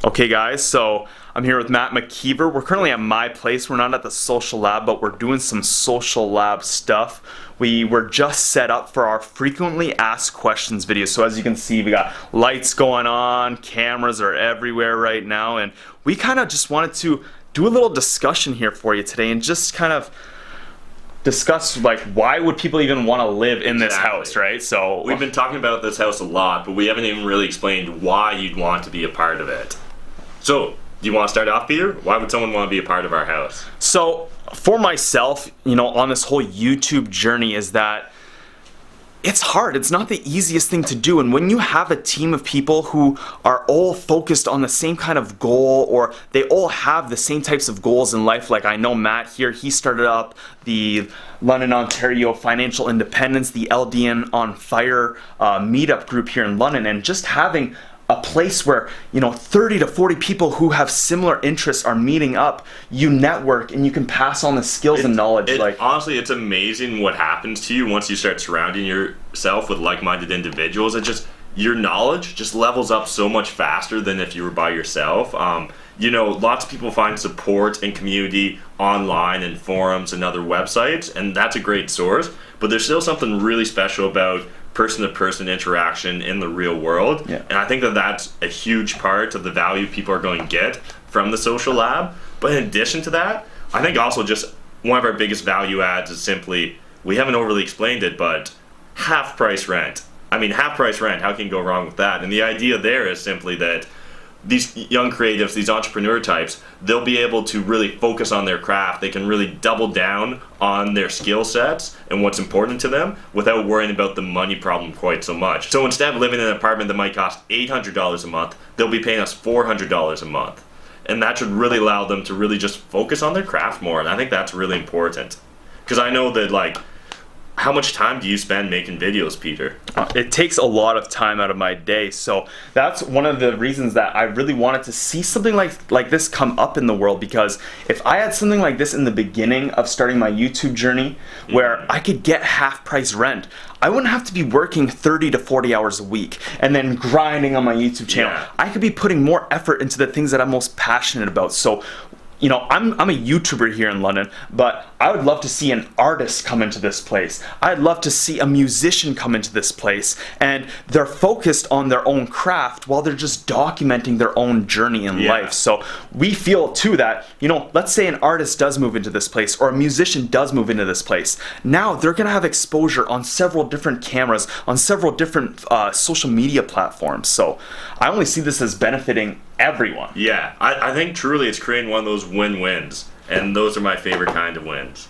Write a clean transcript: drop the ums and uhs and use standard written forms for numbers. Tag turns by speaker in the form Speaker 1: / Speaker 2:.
Speaker 1: Okay guys, so I'm here with Matt McKeever. We're currently at my place. We're not at the social lab, but we're doing some social lab stuff. We were just set up for our frequently asked questions video. So as you can see, we got lights going on, cameras are everywhere right now, and we kind of just wanted to do a little discussion here for you today and just kind of discuss like why would people even want to live in this house, right? So
Speaker 2: we've been talking about this house a lot, but we haven't even really explained why you'd want to be a part of it. So, do you want to start off, Peter? Why would someone want to be a part of our house?
Speaker 1: So, for myself, on this whole YouTube journey is that it's hard. It's not the easiest thing to do. And when you have a team of people who are all focused on the same kind of goal, or they all have the same types of goals in life, like I know Matt here, he started up the London, Ontario Financial Independence, the LDN on Fire meetup group here in London, and just having a place where 30 to 40 people who have similar interests are meeting up, you network and you can pass on the skills and knowledge.
Speaker 2: Honestly, it's amazing what happens to you once you start surrounding yourself with like-minded individuals. Your knowledge just levels up so much faster than if you were by yourself. Lots of people find support and community online and forums and other websites, and that's a great source, but there's still something really special about person-to-person interaction in the real world.
Speaker 1: Yeah.
Speaker 2: And I think that that's a huge part of the value people are going to get from the social lab. But in addition to that, I think also just one of our biggest value adds is simply, we haven't overly explained it, but half-price rent. I mean, half-price rent, how can you go wrong with that? And the idea there is simply that these young creatives, these entrepreneur types, they'll be able to really focus on their craft. They can really double down on their skill sets and what's important to them without worrying about the money problem quite so much. So instead of living in an apartment that might cost $800 a month, they'll be paying us $400 a month. And that should really allow them to really just focus on their craft more. And I think that's really important. Because I know that, how much time do you spend making videos, Peter?
Speaker 1: It takes a lot of time out of my day, so that's one of the reasons that I really wanted to see something like this come up in the world, because if I had something like this in the beginning of starting my YouTube journey where I could get half-price rent, I wouldn't have to be working 30 to 40 hours a week and then grinding on my YouTube channel.
Speaker 2: Yeah.
Speaker 1: I could be putting more effort into the things that I'm most passionate about. So I'm a YouTuber here in London, but I would love to see an artist come into this place. I'd love to see a musician come into this place, and they're focused on their own craft while they're just documenting their own journey in life. So we feel too that, let's say an artist does move into this place or a musician does move into this place. Now they're gonna have exposure on several different cameras, on several different social media platforms. So I only see this as benefiting everyone.
Speaker 2: Yeah, I think truly it's creating one of those win-wins, and those are my favorite kind of wins.